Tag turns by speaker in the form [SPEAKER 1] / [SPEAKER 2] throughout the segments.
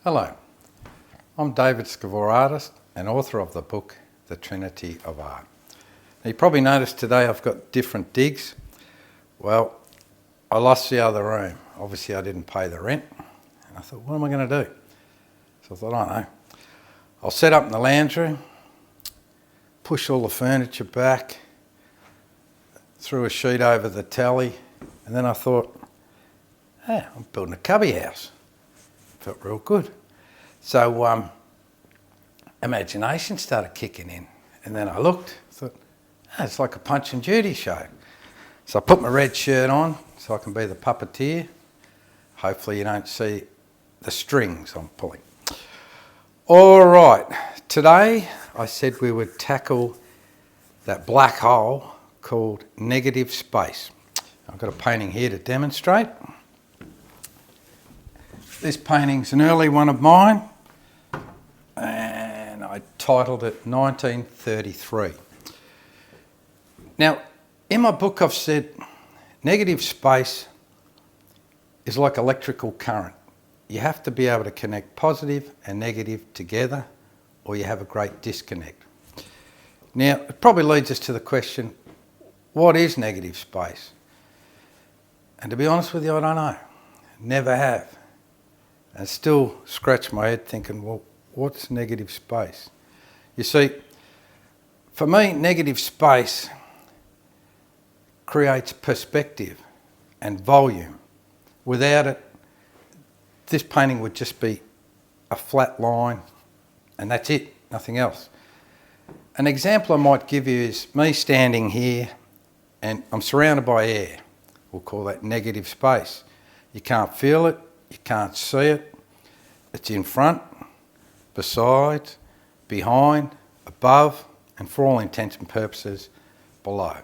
[SPEAKER 1] Hello, I'm David Skvor, artist and author of the book, The Trinity of Art. Now, you probably noticed today I've got different digs. Well, I lost the other room. Obviously I didn't pay the rent. And I thought, what am I going to do? So I thought, I don't know. I'll set up in the lounge room, push all the furniture back, threw a sheet over the telly, and then I thought, hey, I'm building a cubby house. Felt real good. So imagination started kicking in. And then I looked, thought, oh, it's like a Punch and Judy show. So I put my red shirt on so I can be the puppeteer. Hopefully you don't see the strings I'm pulling. All right, today I said we would tackle that black hole called negative space. I've got a painting here to demonstrate. This painting's an early one of mine, and I titled it 1933. Now, in my book I've said negative space is like electrical current. You have to be able to connect positive and negative together, or you have a great disconnect. Now, it probably leads us to the question, what is negative space? And to be honest with you, I don't know. Never have. And still scratch my head thinking, well, what's negative space? You see, for me, negative space creates perspective and volume. Without it, this painting would just be a flat line and that's it, nothing else. An example I might give you is me standing here and I'm surrounded by air. We'll call that negative space. You can't feel it. You can't see it. It's in front, beside, behind, above, and for all intents and purposes, below.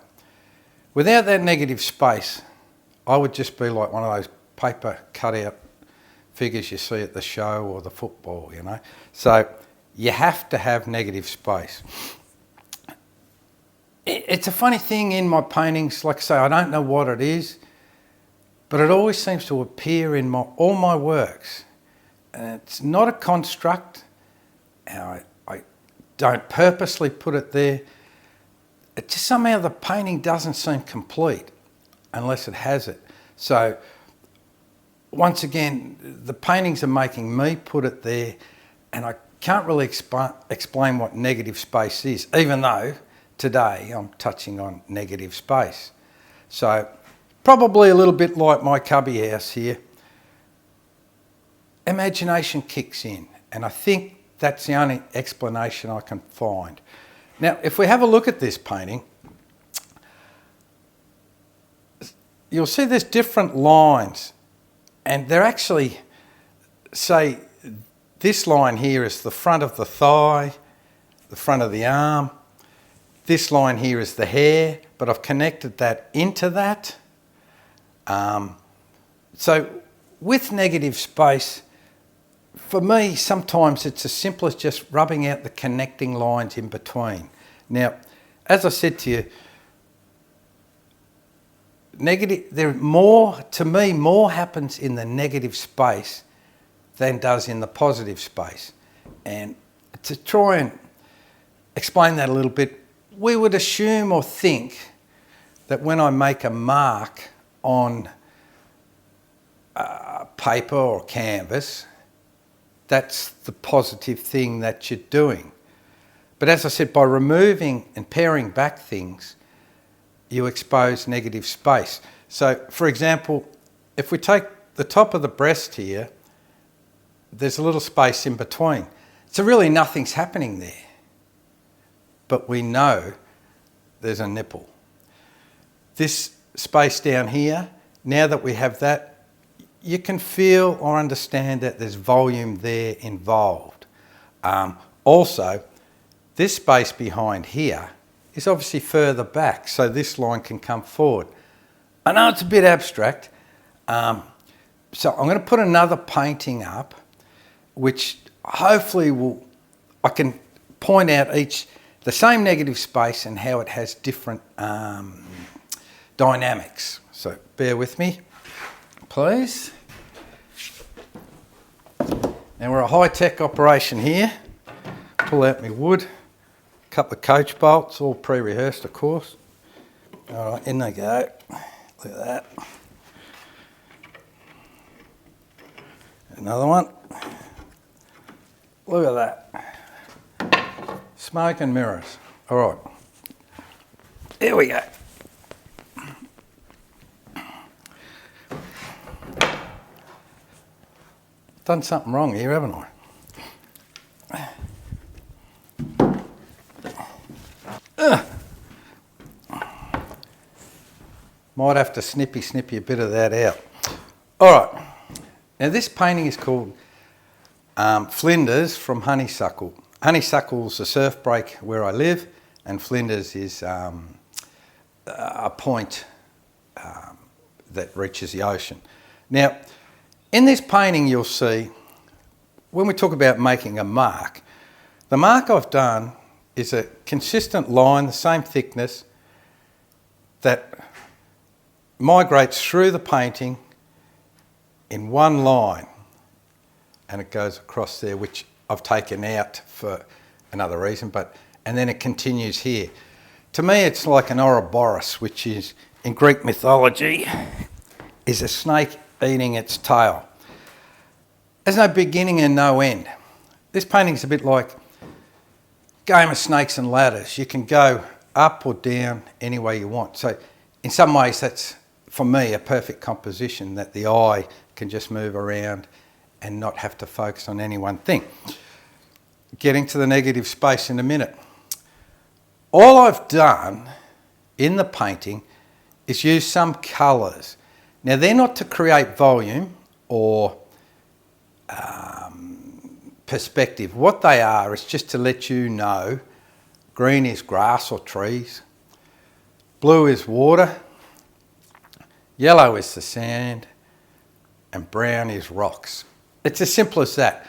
[SPEAKER 1] Without that negative space, I would just be like one of those paper cutout figures you see at the show or the football, you know. So you have to have negative space. It's a funny thing in my paintings, like I say, I don't know what it is, but it always seems to appear in all my works. And it's not a construct. I don't purposely put it there. It just somehow the painting doesn't seem complete unless it has it. So once again, the paintings are making me put it there, and I can't really explain what negative space is, even though today I'm touching on negative space. So probably a little bit like my cubby house here. Imagination kicks in, and I think that's the only explanation I can find. Now, if we have a look at this painting, you'll see there's different lines, and they're actually, say, this line here is the front of the thigh, the front of the arm. This line here is the hair, but I've connected that into that. So with negative space, for me, sometimes it's as simple as just rubbing out the connecting lines in between. Now, as I said to you, to me, more happens in the negative space than does in the positive space. And to try and explain that a little bit, we would assume or think that when I make a mark on paper or canvas, that's the positive thing that you're doing. But as I said, by removing and paring back things, you expose negative space. So, for example, if we take the top of the breast here, there's a little space in between. So really nothing's happening there. But we know there's a nipple. This space down here, now that we have that, you can feel or understand that there's volume there involved. Also, this space behind here is obviously further back, so this line can come forward. I know it's a bit abstract, so I'm going to put another painting up, which hopefully I can point out the same negative space and how it has different dynamics. So bear with me, please. Now Now we're a high-tech operation here. Pull out my wood, a couple of coach bolts, all pre-rehearsed of course. All right, in they go. Look at that. Another one. Look at that. Smoke and mirrors. All right. Here we go. Done something wrong here, haven't I? Might have to snippy a bit of that out. All right. Now this painting is called Flinders from Honeysuckle. Honeysuckle's a surf break where I live, and Flinders is a point that reaches the ocean. Now, in this painting you'll see, when we talk about making a mark, the mark I've done is a consistent line, the same thickness, that migrates through the painting in one line, and it goes across there, which I've taken out for another reason, and then it continues here. To me it's like an Ouroboros, which is, in Greek mythology, is a snake eating its tail. There's no beginning and no end. This painting's a bit like a game of snakes and ladders. You can go up or down any way you want. So in some ways that's, for me, a perfect composition, that the eye can just move around and not have to focus on any one thing. Getting to the negative space in a minute. All I've done in the painting is use some colours. Now they're not to create volume or perspective. What they are is just to let you know green is grass or trees, blue is water, yellow is the sand, and brown is rocks. It's as simple as that.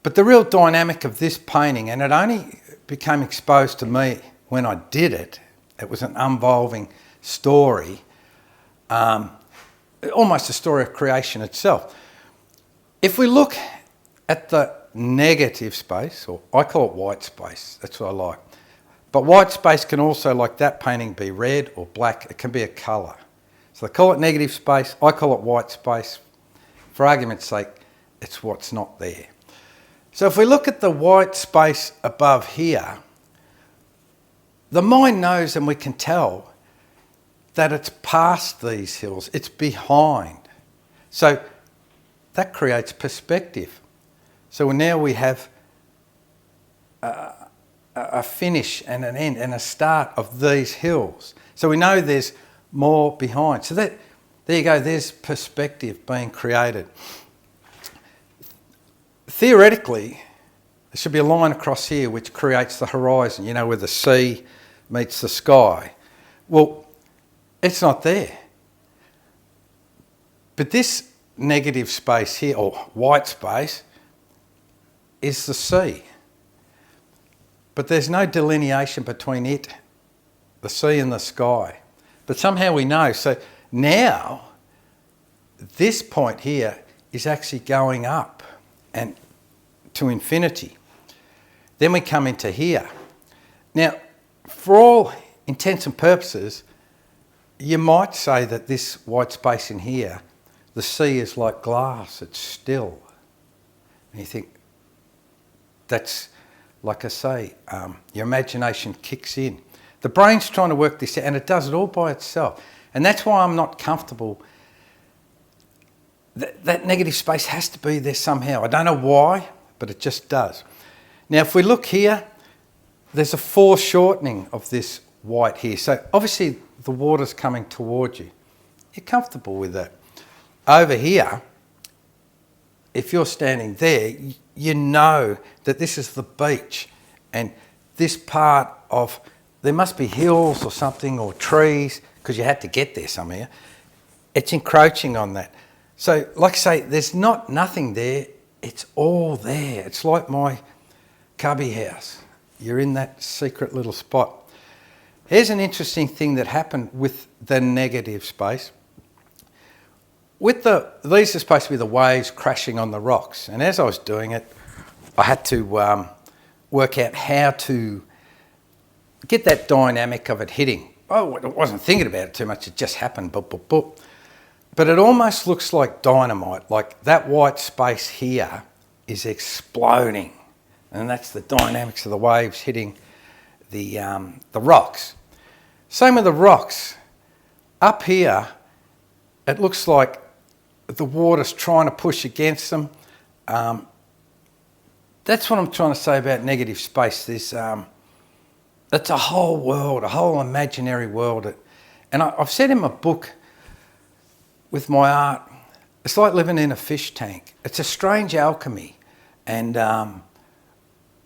[SPEAKER 1] But the real dynamic of this painting, and it only became exposed to me when I did it, it was an unvolving story, almost a story of creation itself. If we look at the negative space, or I call it white space, that's what I like. But white space can also, like that painting, be red or black. It can be a colour. So they call it negative space, I call it white space. For argument's sake, it's what's not there. So if we look at the white space above here, the mind knows, and we can tell, that it's past these hills, it's behind. So that creates perspective. So now we have a finish and an end and a start of these hills. So we know there's more behind. So there you go, there's perspective being created. Theoretically, there should be a line across here which creates the horizon, you know, where the sea meets the sky. Well, it's not there. But this negative space here, or white space, is the sea. But there's no delineation between it, the sea, and the sky. But somehow we know. So now, this point here is actually going up and to infinity. Then we come into here. Now, for all intents and purposes, you might say that this white space in here, the sea is like glass, it's still. And you think, that's, like I say, your imagination kicks in. The brain's trying to work this out, and it does it all by itself. And that's why I'm not comfortable. That negative space has to be there somehow. I don't know why, but it just does. Now, if we look here, there's a foreshortening of this white here. So obviously the water's coming towards you. You're comfortable with that. Over here, if you're standing there, you know that this is the beach, and this part of, there must be hills or something, or trees, because you had to get there somehow. It's encroaching on that. So, like I say, there's nothing there. It's all there. It's like my cubby house. You're in that secret little spot. Here's an interesting thing that happened with the negative space. these are supposed to be the waves crashing on the rocks, and as I was doing it, I had to work out how to get that dynamic of it hitting. I wasn't thinking about it too much, it just happened, boop, boop, boop. But it almost looks like dynamite, like that white space here is exploding, and that's the dynamics of the waves hitting the rocks. Same with the rocks. Up here, it looks like the water's trying to push against them. That's what I'm trying to say about negative space. There's it's a whole world, a whole imaginary world. And I've said in my book, with my art, it's like living in a fish tank. It's a strange alchemy. And I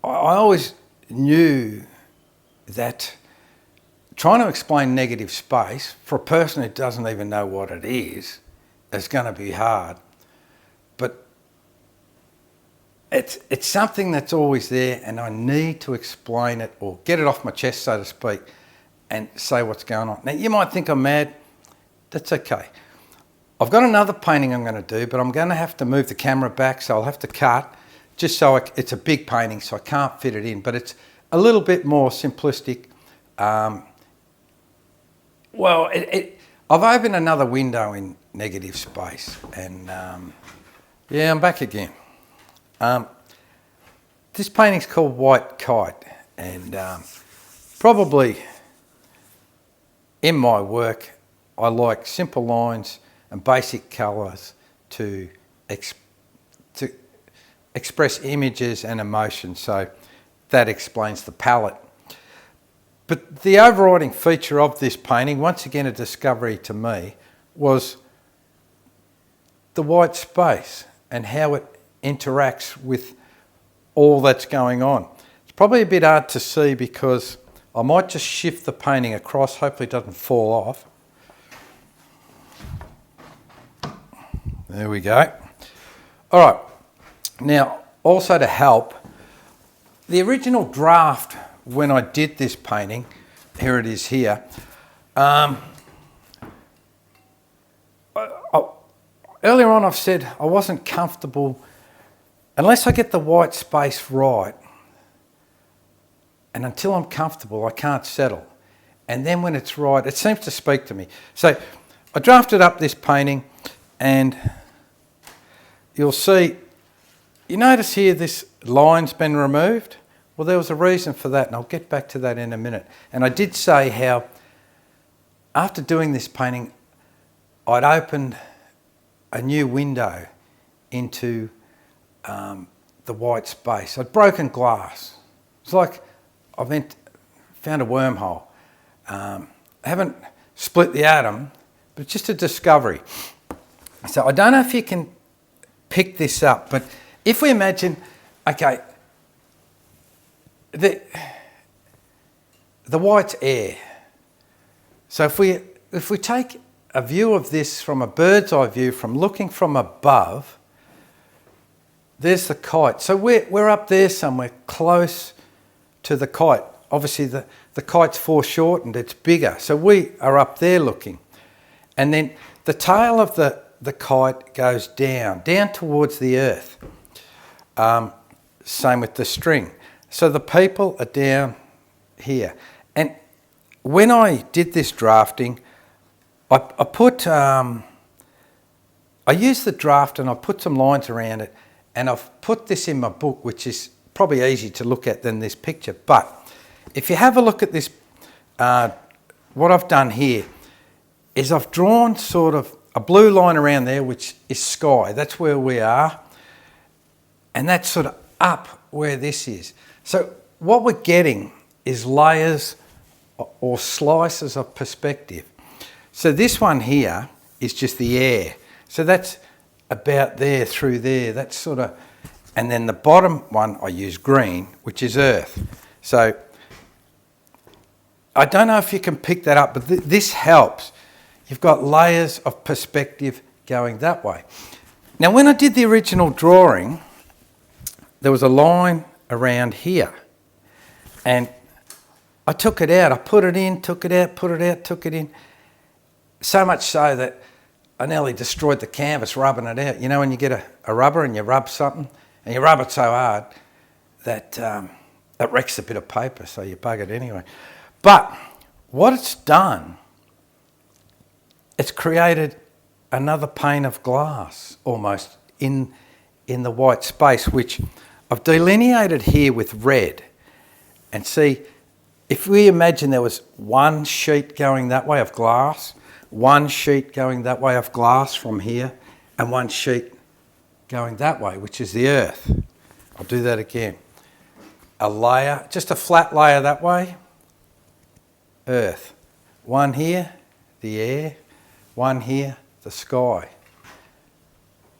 [SPEAKER 1] always knew that trying to explain negative space for a person who doesn't even know what it is going to be hard. But it's something that's always there, and I need to explain it or get it off my chest, so to speak, and say what's going on. Now, you might think I'm mad. That's okay. I've got another painting I'm going to do, but I'm going to have to move the camera back, so I'll have to cut, just so it's a big painting, so I can't fit it in. But it's a little bit more simplistic. I've opened another window in negative space, and yeah, I'm back again. This painting's called White Kite, and probably in my work I like simple lines and basic colours to express images and emotions, so that explains the palette. But the overriding feature of this painting, once again a discovery to me, was the white space and how it interacts with all that's going on. It's probably a bit hard to see because I might just shift the painting across, hopefully it doesn't fall off. There we go. All right, now also to help, the original draft when I did this painting, here it is here, earlier on I've said I wasn't comfortable unless I get the white space right, and until I'm comfortable I can't settle. And then when it's right, it seems to speak to me. So I drafted up this painting, and you'll see, you notice here this line's been removed. Well, there was a reason for that, and I'll get back to that in a minute. And I did say how after doing this painting, I'd opened a new window into the white space. I'd broken glass. It's like I found a wormhole. I haven't split the atom, but just a discovery. So I don't know if you can pick this up, but if we imagine, okay, the white's air. So if we take a view of this from a bird's eye view, from looking from above, there's the kite. So we're up there somewhere close to the kite. Obviously the kite's foreshortened, it's bigger. So we are up there looking. And then the tail of the kite goes down towards the earth. Same with the string. So the people are down here. And when I did this drafting, I used the draft and I put some lines around it, and I've put this in my book, which is probably easy to look at than this picture. But if you have a look at this, what I've done here is I've drawn sort of a blue line around there, which is sky. That's where we are. And that's sort of up where this is. So what we're getting is layers or slices of perspective. So this one here is just the air. So that's about there through there. That's sort of, and then the bottom one I use green, which is earth. So I don't know if you can pick that up, but this helps. You've got layers of perspective going that way. Now, when I did the original drawing, there was a line around here, and I took it out. I put it in, took it out, put it out, took it in. So much so that I nearly destroyed the canvas rubbing it out. You know when you get a rubber and you rub something and you rub it so hard that it wrecks a bit of paper, so you bug it anyway. But what it's done, it's created another pane of glass almost in the white space, which I've delineated here with red. And see, if we imagine there was one sheet going that way of glass, one sheet going that way of glass from here, and one sheet going that way, which is the earth. I'll do that again. A layer, just a flat layer that way, earth. One here, the air. One here, the sky.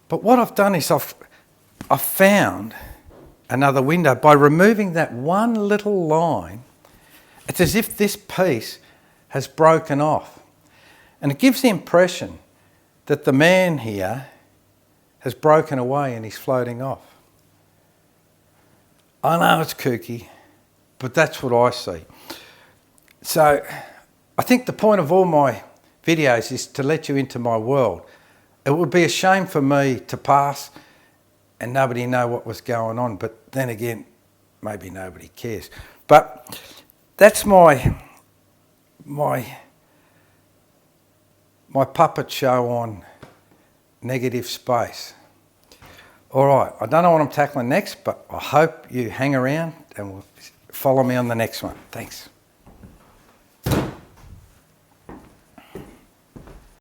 [SPEAKER 1] But what I've done is I've found another window. By removing that one little line, it's as if this piece has broken off. And it gives the impression that the man here has broken away and he's floating off. I know it's kooky, but that's what I see. So I think the point of all my videos is to let you into my world. It would be a shame for me to pass and nobody know what was going on, but then again, maybe nobody cares. But that's my puppet show on negative space. All right, I don't know what I'm tackling next, but I hope you hang around and will follow me on the next one. Thanks.